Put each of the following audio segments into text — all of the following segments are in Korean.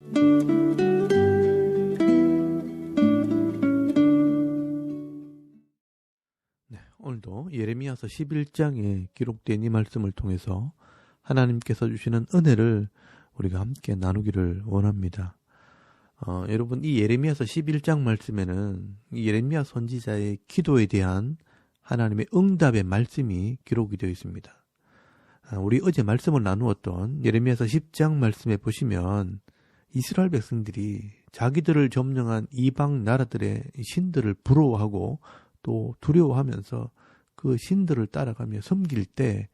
네, 오늘도 예레미야서 11장에 기록된 이 말씀을 통해서 하나님께서 주시는 은혜를 우리가 함께 나누기를 원합니다. 여러분, 이 예레미야서 11장 말씀에는 이 예레미야 선지자의 기도에 대한 하나님의 응답의 말씀이 기록이 되어 있습니다. 우리 어제 말씀을 나누었던 예레미야서 10장 말씀에 보시면 이스라엘 백성들이 자기들을 점령한 이방 나라들의 신들을 부러워하고 또 두려워하면서 그 신들을 따라가며 섬길 때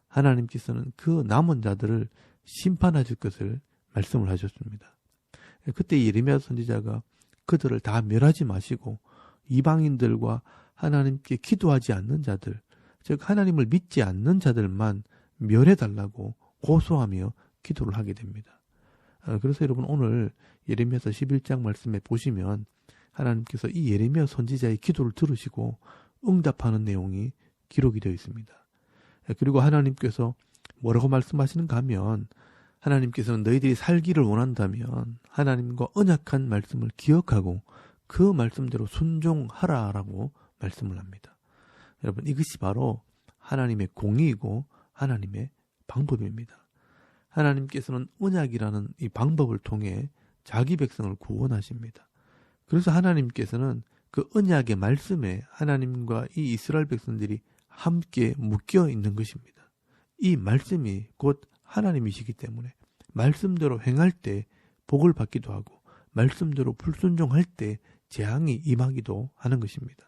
하나님께서는 그 남은 자들을 심판하실 것을 말씀을 하셨습니다. 그때 예레미야 선지자가 그들을 다 멸하지 마시고 이방인들과 하나님께 기도하지 않는 자들, 즉 하나님을 믿지 않는 자들만 멸해달라고 고소하며 기도를 하게 됩니다. 그래서 여러분, 오늘 예레미야서 11장 말씀에 보시면 하나님께서 이 예레미야 선지자의 기도를 들으시고 응답하는 내용이 기록이 되어 있습니다. 그리고 하나님께서 뭐라고 말씀하시는가 하면, 하나님께서는 너희들이 살기를 원한다면 하나님과 언약한 말씀을 기억하고 그 말씀대로 순종하라라고 말씀을 합니다. 여러분, 이것이 바로 하나님의 공의이고 하나님의 방법입니다. 하나님께서는 언약이라는 이 방법을 통해 자기 백성을 구원하십니다. 그래서 하나님께서는 그 언약의 말씀에 하나님과 이 이스라엘 백성들이 함께 묶여 있는 것입니다. 이 말씀이 곧 하나님이시기 때문에 말씀대로 행할 때 복을 받기도 하고 말씀대로 불순종할 때 재앙이 임하기도 하는 것입니다.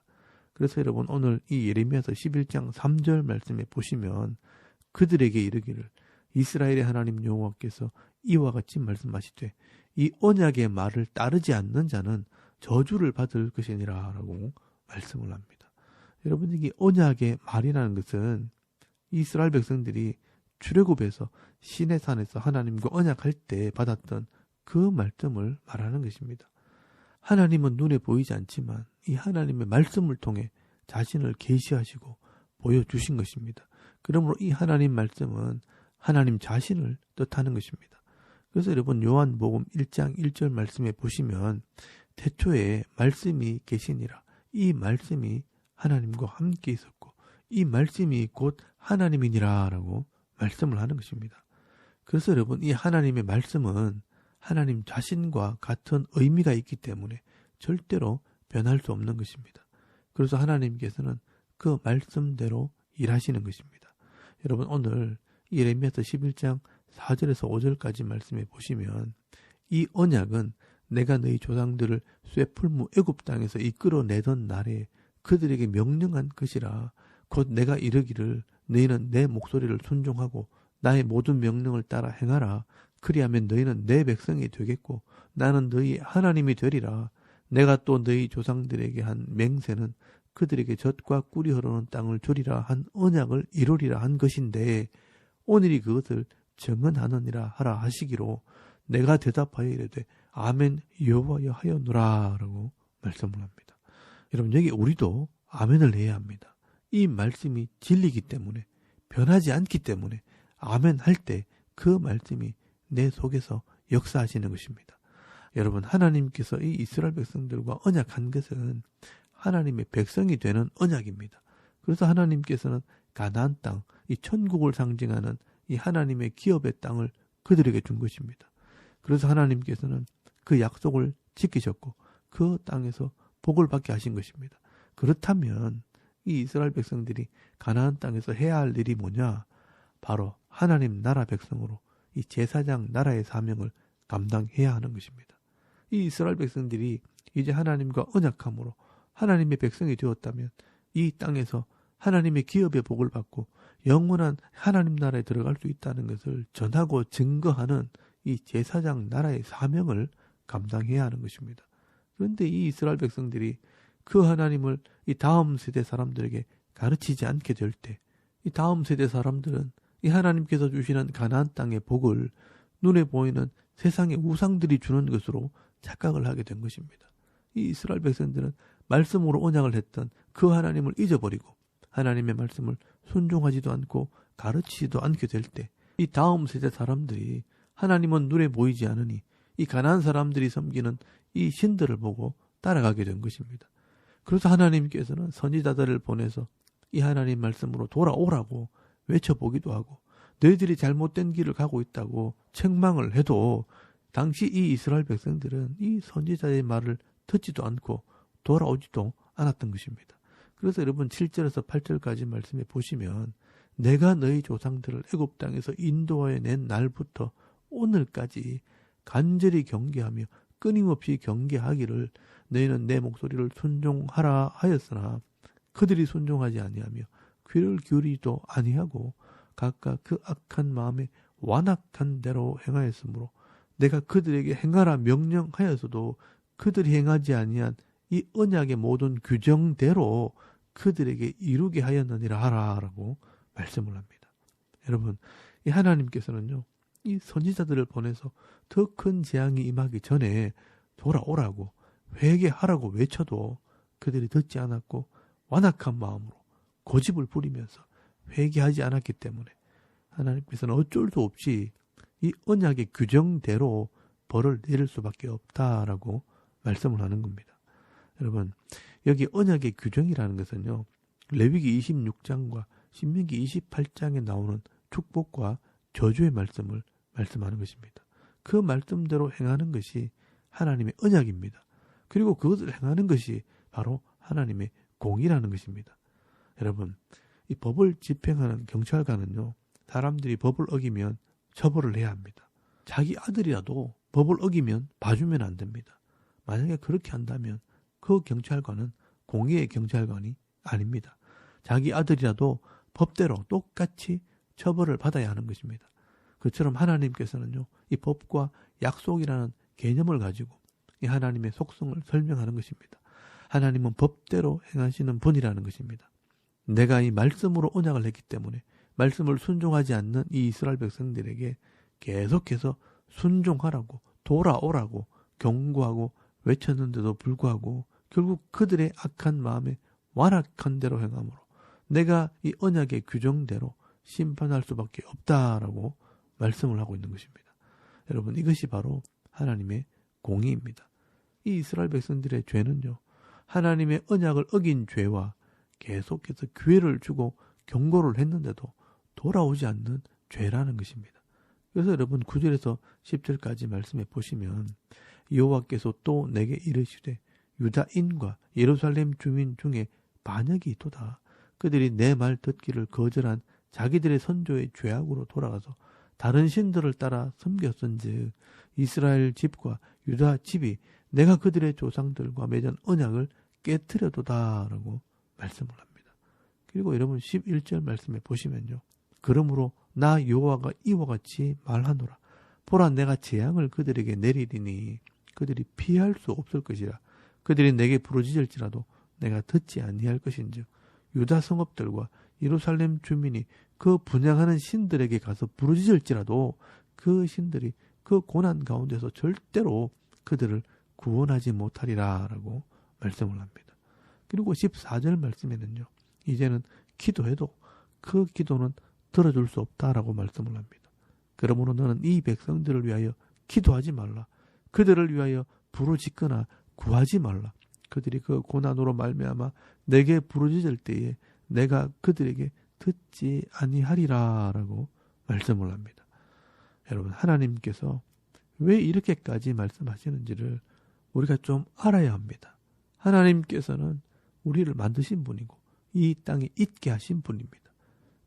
그래서 여러분, 오늘 이 예레미야서 11장 3절 말씀에 보시면 그들에게 이르기를 이스라엘의 하나님 여호와께서 이와 같이 말씀하시되 이 언약의 말을 따르지 않는 자는 저주를 받을 것이니라 라고 말씀을 합니다. 여러분, 이게 언약의 말이라는 것은 이스라엘 백성들이 출애굽에서 시내산에서 하나님과 언약할 때 받았던 그 말씀을 말하는 것입니다. 하나님은 눈에 보이지 않지만 이 하나님의 말씀을 통해 자신을 계시하시고 보여주신 것입니다. 그러므로 이 하나님 말씀은 하나님 자신을 뜻하는 것입니다. 그래서 여러분, 요한복음 1장 1절 말씀에 보시면 태초에 말씀이 계시니라, 이 말씀이 하나님과 함께 있었고 이 말씀이 곧 하나님이니라 라고 말씀을 하는 것입니다. 그래서 여러분, 이 하나님의 말씀은 하나님 자신과 같은 의미가 있기 때문에 절대로 변할 수 없는 것입니다. 그래서 하나님께서는 그 말씀대로 일하시는 것입니다. 여러분, 오늘 예레미야서 11장 4절에서 5절까지 말씀해 보시면 이 언약은 내가 너희 조상들을 쇠풀무 애굽 땅에서 이끌어내던 날에 그들에게 명령한 것이라. 곧 내가 이르기를 너희는 내 목소리를 순종하고 나의 모든 명령을 따라 행하라. 그리하면 너희는 내 백성이 되겠고 나는 너희 하나님이 되리라. 내가 또 너희 조상들에게 한 맹세는 그들에게 젖과 꿀이 흐르는 땅을 주리라 한 언약을 이루리라 한 것인데 오늘이 그것을 정언하느니라 하라 하시기로 내가 대답하여 이르되 아멘 여호와여 하였노라 라고 말씀을 합니다. 여러분, 여기 우리도 아멘을 해야 합니다. 이 말씀이 진리이기 때문에, 변하지 않기 때문에 아멘 할 때 그 말씀이 내 속에서 역사하시는 것입니다. 여러분, 하나님께서 이 이스라엘 백성들과 언약한 것은 하나님의 백성이 되는 언약입니다. 그래서 하나님께서는 가나안 땅, 이 천국을 상징하는 이 하나님의 기업의 땅을 그들에게 준 것입니다. 그래서 하나님께서는 그 약속을 지키셨고 그 땅에서 복을 받게 하신 것입니다. 그렇다면 이 이스라엘 백성들이 가나안 땅에서 해야 할 일이 뭐냐? 바로 하나님 나라 백성으로 이 제사장 나라의 사명을 감당해야 하는 것입니다. 이 이스라엘 백성들이 이제 하나님과 언약함으로 하나님의 백성이 되었다면 이 땅에서 하나님의 기업의 복을 받고 영원한 하나님 나라에 들어갈 수 있다는 것을 전하고 증거하는 이 제사장 나라의 사명을 감당해야 하는 것입니다. 그런데 이 이스라엘 백성들이 그 하나님을 이 다음 세대 사람들에게 가르치지 않게 될 때 이 다음 세대 사람들은 이 하나님께서 주시는 가나안 땅의 복을 눈에 보이는 세상의 우상들이 주는 것으로 착각을 하게 된 것입니다. 이 이스라엘 백성들은 말씀으로 언약을 했던 그 하나님을 잊어버리고 하나님의 말씀을 순종하지도 않고 가르치지도 않게 될 때 이 다음 세대 사람들이 하나님은 눈에 보이지 않으니 이 가나안 사람들이 섬기는 이 신들을 보고 따라가게 된 것입니다. 그래서 하나님께서는 선지자들을 보내서 이 하나님 말씀으로 돌아오라고 외쳐보기도 하고 너희들이 잘못된 길을 가고 있다고 책망을 해도 당시 이 이스라엘 백성들은 이 선지자의 말을 듣지도 않고 돌아오지도 않았던 것입니다. 그래서 여러분 7절에서 8절까지 말씀해 보시면 내가 너희 조상들을 애굽 땅에서 인도하여 낸 날부터 오늘까지 간절히 경계하며 끊임없이 경계하기를 너희는 내 목소리를 순종하라 하였으나 그들이 순종하지 아니하며 귀를 기울이지도 아니하고 각각 그 악한 마음에 완악한 대로 행하였으므로 내가 그들에게 행하라 명령하였어도 그들이 행하지 아니한 이 언약의 모든 규정대로 그들에게 이루게 하였느니라 하라라고 말씀을 합니다. 여러분, 이 하나님께서는요, 이 선지자들을 보내서 더 큰 재앙이 임하기 전에 돌아오라고 회개하라고 외쳐도 그들이 듣지 않았고 완악한 마음으로 고집을 부리면서 회개하지 않았기 때문에 하나님께서는 어쩔 수 없이 이 언약의 규정대로 벌을 내릴 수밖에 없다라고 말씀을 하는 겁니다. 여러분, 여기 언약의 규정이라는 것은요, 레위기 26장과 신명기 28장에 나오는 축복과 저주의 말씀을 말씀하는 것입니다. 그 말씀대로 행하는 것이 하나님의 언약입니다. 그리고 그것을 행하는 것이 바로 하나님의 공의라는 것입니다. 여러분, 이 법을 집행하는 경찰관은요, 사람들이 법을 어기면 처벌을 해야 합니다. 자기 아들이라도 법을 어기면 봐주면 안 됩니다. 만약에 그렇게 한다면 그 경찰관은 공의의 경찰관이 아닙니다. 자기 아들이라도 법대로 똑같이 처벌을 받아야 하는 것입니다. 그처럼 하나님께서는요, 이 법과 약속이라는 개념을 가지고 이 하나님의 속성을 설명하는 것입니다. 하나님은 법대로 행하시는 분이라는 것입니다. 내가 이 말씀으로 언약을 했기 때문에 말씀을 순종하지 않는 이 이스라엘 백성들에게 계속해서 순종하라고 돌아오라고 경고하고 외쳤는데도 불구하고 결국 그들의 악한 마음에 완악한 대로 행함으로 내가 이 언약의 규정대로 심판할 수밖에 없다라고 말씀을 하고 있는 것입니다. 여러분, 이것이 바로 하나님의 공의입니다. 이 이스라엘 백성들의 죄는요, 하나님의 언약을 어긴 죄와 계속해서 기회를 주고 경고를 했는데도 돌아오지 않는 죄라는 것입니다. 그래서 여러분 9절에서 10절까지 말씀해 보시면 여호와께서 또 내게 이르시되 유다인과 예루살렘 주민 중에 반역이 있도다. 그들이 내 말 듣기를 거절한 자기들의 선조의 죄악으로 돌아가서 다른 신들을 따라 섬겼은즉 이스라엘 집과 유다 집이 내가 그들의 조상들과 맺은 언약을 깨트려도다라고 말씀을 합니다. 그리고 여러분 11절 말씀에 보시면요, 그러므로 나 여호와가 이와 같이 말하노라. 보라, 내가 재앙을 그들에게 내리리니 그들이 피할 수 없을 것이라. 그들이 내게 부르짖을지라도 내가 듣지 아니할 것인즉 유다 성읍들과 예루살렘 주민이 그 분향하는 신들에게 가서 부르짖을지라도 그 신들이 그 고난 가운데서 절대로 그들을 구원하지 못하리라 라고 말씀을 합니다. 그리고 14절 말씀에는요, 이제는 기도해도 그 기도는 들어줄 수 없다라고 말씀을 합니다. 그러므로 너는 이 백성들을 위하여 기도하지 말라. 그들을 위하여 부르짖거나 구하지 말라. 그들이 그 고난으로 말미암아 내게 부르짖을 때에 내가 그들에게 듣지 아니하리라 라고 말씀을 합니다. 여러분, 하나님께서 왜 이렇게까지 말씀하시는지를 우리가 좀 알아야 합니다. 하나님께서는 우리를 만드신 분이고 이 땅에 있게 하신 분입니다.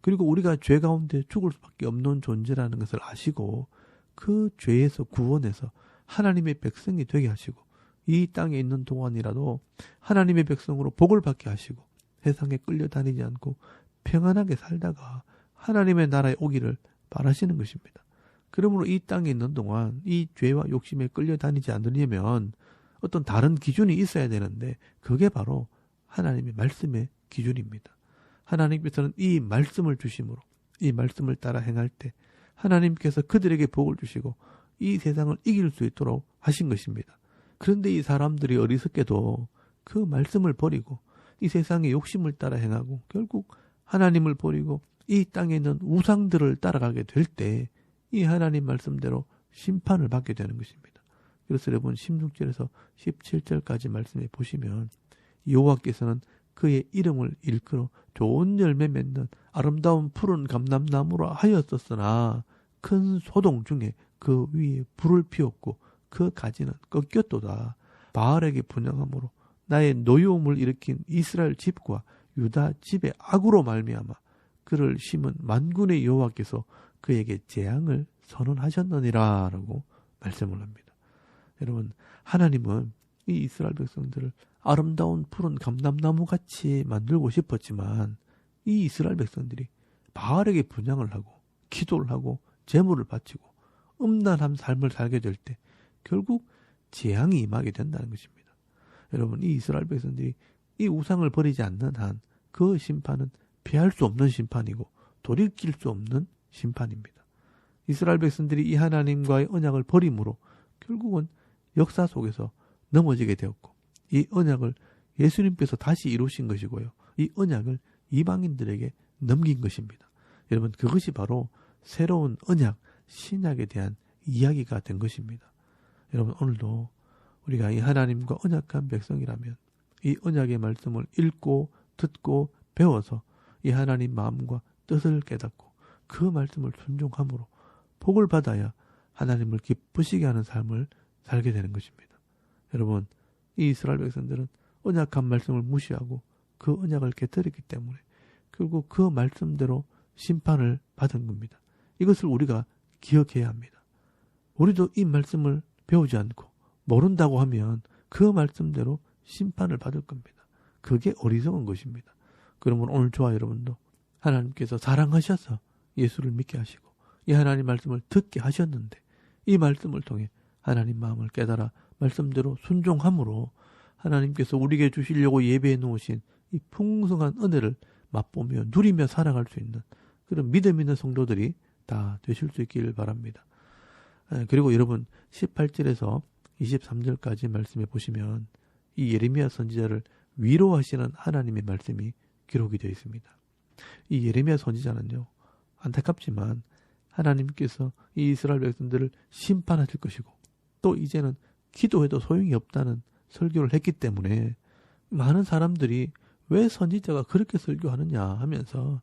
그리고 우리가 죄 가운데 죽을 수밖에 없는 존재라는 것을 아시고 그 죄에서 구원해서 하나님의 백성이 되게 하시고 이 땅에 있는 동안이라도 하나님의 백성으로 복을 받게 하시고 세상에 끌려다니지 않고 평안하게 살다가 하나님의 나라에 오기를 바라시는 것입니다. 그러므로 이 땅에 있는 동안 이 죄와 욕심에 끌려다니지 않으려면 어떤 다른 기준이 있어야 되는데 그게 바로 하나님의 말씀의 기준입니다. 하나님께서는 이 말씀을 주심으로 이 말씀을 따라 행할 때 하나님께서 그들에게 복을 주시고 이 세상을 이길 수 있도록 하신 것입니다. 그런데 이 사람들이 어리석게도 그 말씀을 버리고 이 세상의 욕심을 따라 행하고 결국 하나님을 버리고 이 땅에 있는 우상들을 따라가게 될 때 이 하나님 말씀대로 심판을 받게 되는 것입니다. 그래서 여러분 16절에서 17절까지 말씀해 보시면 여호와께서는 그의 이름을 일컬어 좋은 열매 맺는 아름다운 푸른 감람나무라 하였었으나 큰 소동 중에 그 위에 불을 피웠고 그 가지는 꺾였도다. 바알에게 분향함으로 나의 노여움을 일으킨 이스라엘 집과 유다 집의 악으로 말미암아 그를 심은 만군의 여호와께서 그에게 재앙을 선언하셨느니라 라고 말씀을 합니다. 여러분, 하나님은 이 이스라엘 백성들을 아름다운 푸른 감람나무 같이 만들고 싶었지만 이 이스라엘 백성들이 바알에게 분향을 하고 기도를 하고 제물을 바치고 음란한 삶을 살게 될 때 결국 재앙이 임하게 된다는 것입니다. 여러분, 이 이스라엘 백성들이 이 우상을 버리지 않는 한 그 심판은 피할 수 없는 심판이고 돌이킬 수 없는 심판입니다. 이스라엘 백성들이 이 하나님과의 언약을 버림으로 결국은 역사 속에서 넘어지게 되었고 이 언약을 예수님께서 다시 이루신 것이고요. 이 언약을 이방인들에게 넘긴 것입니다. 여러분, 그것이 바로 새로운 언약, 신약에 대한 이야기가 된 것입니다. 여러분, 오늘도 우리가 이 하나님과 언약한 백성이라면 이 언약의 말씀을 읽고 듣고 배워서 이 하나님 마음과 뜻을 깨닫고 그 말씀을 순종함으로 복을 받아야 하나님을 기쁘시게 하는 삶을 살게 되는 것입니다. 여러분, 이 이스라엘 백성들은 언약한 말씀을 무시하고 그 언약을 깨뜨렸기 때문에 결국 그 말씀대로 심판을 받은 겁니다. 이것을 우리가 기억해야 합니다. 우리도 이 말씀을 배우지 않고 모른다고 하면 그 말씀대로 심판을 받을 겁니다. 그게 어리석은 것입니다. 그러면 오늘 저와 여러분도 하나님께서 사랑하셔서 예수를 믿게 하시고 이 하나님 말씀을 듣게 하셨는데 이 말씀을 통해 하나님 마음을 깨달아 말씀대로 순종함으로 하나님께서 우리에게 주시려고 예배해 놓으신 이 풍성한 은혜를 맛보며 누리며 살아갈 수 있는 그런 믿음 있는 성도들이 다 되실 수 있기를 바랍니다. 그리고 여러분 18절에서 23절까지 말씀해 보시면 이 예레미야 선지자를 위로하시는 하나님의 말씀이 기록이 되어 있습니다. 이 예레미야 선지자는요, 안타깝지만 하나님께서 이 이스라엘 백성들을 심판하실 것이고 또 이제는 기도해도 소용이 없다는 설교를 했기 때문에 많은 사람들이 왜 선지자가 그렇게 설교하느냐 하면서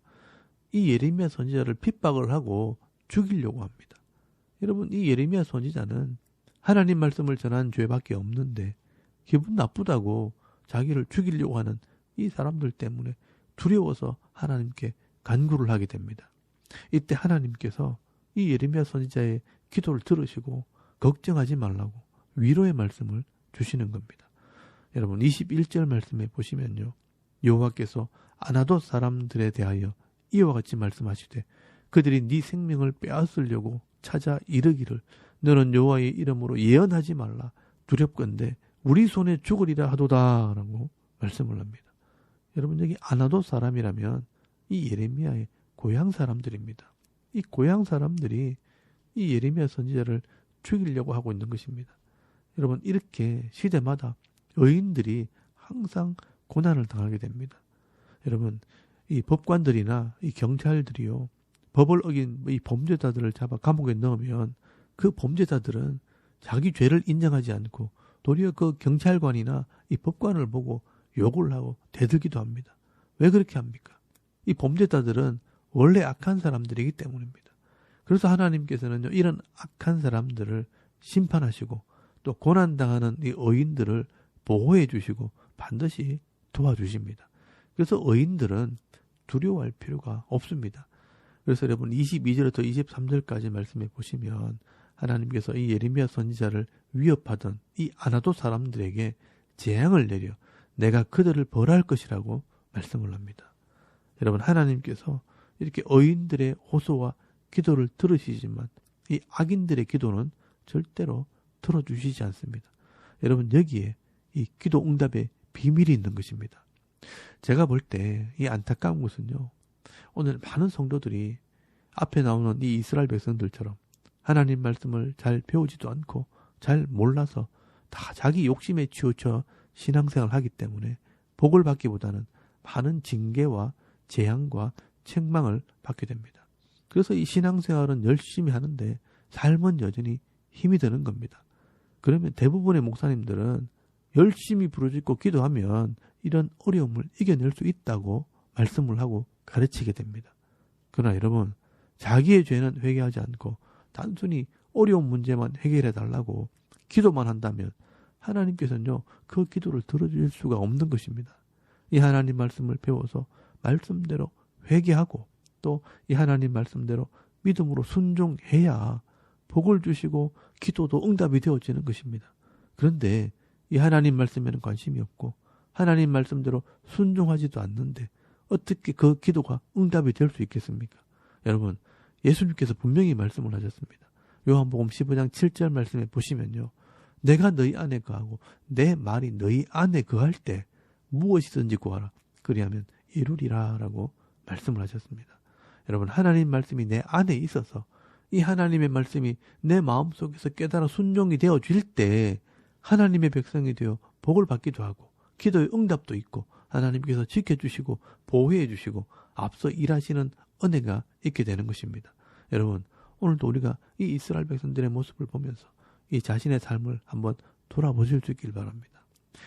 이 예레미야 선지자를 핍박을 하고 죽이려고 합니다. 여러분, 이 예레미야 선지자는 하나님 말씀을 전한 죄밖에 없는데 기분 나쁘다고 자기를 죽이려고 하는 이 사람들 때문에 두려워서 하나님께 간구를 하게 됩니다. 이때 하나님께서 이 예레미야 선지자의 기도를 들으시고 걱정하지 말라고 위로의 말씀을 주시는 겁니다. 여러분 21절 말씀에 보시면요. 여호와께서 아나돗 사람들에 대하여 이와 같이 말씀하시되 그들이 네 생명을 빼앗으려고 찾아 이르기를 너는 여호와의 이름으로 예언하지 말라 두렵건대 우리 손에 죽으리라 하도다 라고 말씀을 합니다. 여러분 여기 아나돗 사람이라면 이 예레미야의 고향 사람들입니다. 이 고향 사람들이 이 예레미야 선지자를 죽이려고 하고 있는 것입니다. 여러분 이렇게 시대마다 의인들이 항상 고난을 당하게 됩니다. 여러분 이 법관들이나 이 경찰들이요 법을 어긴 이 범죄자들을 잡아 감옥에 넣으면 그 범죄자들은 자기 죄를 인정하지 않고 도리어 그 경찰관이나 이 법관을 보고 욕을 하고 대들기도 합니다. 왜 그렇게 합니까? 이 범죄자들은 원래 악한 사람들이기 때문입니다. 그래서 하나님께서는요 이런 악한 사람들을 심판하시고 또 고난당하는 이 의인들을 보호해 주시고 반드시 도와주십니다. 그래서 의인들은 두려워할 필요가 없습니다. 그래서 여러분 22절부터 23절까지 말씀해 보시면 하나님께서 이 예레미야 선지자를 위협하던 이 아나돗 사람들에게 재앙을 내려 내가 그들을 벌할 것이라고 말씀을 합니다. 여러분 하나님께서 이렇게 의인들의 호소와 기도를 들으시지만 이 악인들의 기도는 절대로 들어주시지 않습니다. 여러분 여기에 이 기도 응답의 비밀이 있는 것입니다. 제가 볼 때 이 안타까운 것은요. 오늘 많은 성도들이 앞에 나오는 이 이스라엘 백성들처럼 하나님 말씀을 잘 배우지도 않고 잘 몰라서 다 자기 욕심에 치우쳐 신앙생활을 하기 때문에 복을 받기보다는 많은 징계와 재앙과 책망을 받게 됩니다. 그래서 이 신앙생활은 열심히 하는데 삶은 여전히 힘이 드는 겁니다. 그러면 대부분의 목사님들은 열심히 부르짖고 기도하면 이런 어려움을 이겨낼 수 있다고 말씀을 하고 가르치게 됩니다. 그러나 여러분, 자기의 죄는 회개하지 않고 단순히 어려운 문제만 해결해 달라고 기도만 한다면 하나님께서는요, 그 기도를 들어줄 수가 없는 것입니다. 이 하나님 말씀을 배워서 말씀대로 회개하고 또 이 하나님 말씀대로 믿음으로 순종해야 복을 주시고 기도도 응답이 되어지는 것입니다. 그런데 이 하나님 말씀에는 관심이 없고 하나님 말씀대로 순종하지도 않는데 어떻게 그 기도가 응답이 될 수 있겠습니까? 여러분, 예수님께서 분명히 말씀을 하셨습니다. 요한복음 15장 7절 말씀에 보시면요, 내가 너희 안에 거하고 내 말이 너희 안에 거할 때 무엇이든지 구하라. 그리하면 이루리라 라고 말씀을 하셨습니다. 여러분, 하나님 말씀이 내 안에 있어서 이 하나님의 말씀이 내 마음속에서 깨달아 순종이 되어질 때 하나님의 백성이 되어 복을 받기도 하고 기도의 응답도 있고 하나님께서 지켜주시고 보호해 주시고 앞서 일하시는 은혜가 있게 되는 것입니다. 여러분, 오늘도 우리가 이 이스라엘 백성들의 모습을 보면서 이 자신의 삶을 한번 돌아보실 수 있길 바랍니다.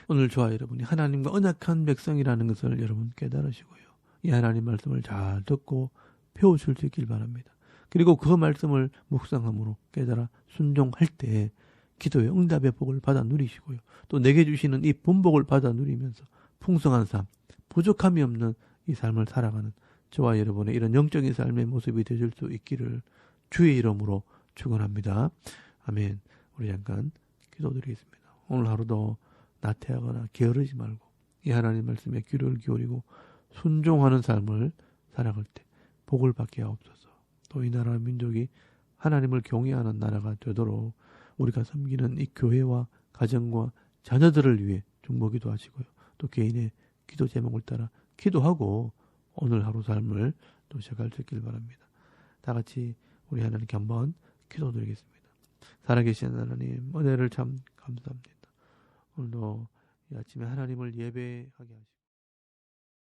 오늘 저와 여러분이 하나님과 언약한 백성이라는 것을 여러분 깨달으시고요. 이 하나님 말씀을 잘 듣고 배우실 수 있길 바랍니다. 그리고 그 말씀을 묵상함으로 깨달아 순종할 때 기도의 응답의 복을 받아 누리시고요. 또 내게 주시는 이 분복을 받아 누리면서 풍성한 삶, 부족함이 없는 이 삶을 살아가는 저와 여러분의 이런 영적인 삶의 모습이 되실 수 있기를 주의 이름으로 축원합니다. 아멘. 우리 잠깐 기도드리겠습니다. 오늘 하루도 나태하거나 게으르지 말고 이 하나님 말씀에 귀를 기울이고 순종하는 삶을 살아갈 때 복을 받게 하옵소서. 또 이 나라 민족이 하나님을 경외하는 나라가 되도록 우리가 섬기는 이 교회와 가정과 자녀들을 위해 중보기도 하시고요. 또 개인의 기도 제목을 따라 기도하고 오늘 하루 삶을 또 시작할 수 있길 바랍니다. 다 같이 우리 하나님께 한번 기도드리겠습니다. 살아계신 하나님, 은혜를 참 감사합니다. 오늘도 이 아침에 하나님을 예배하게 하시고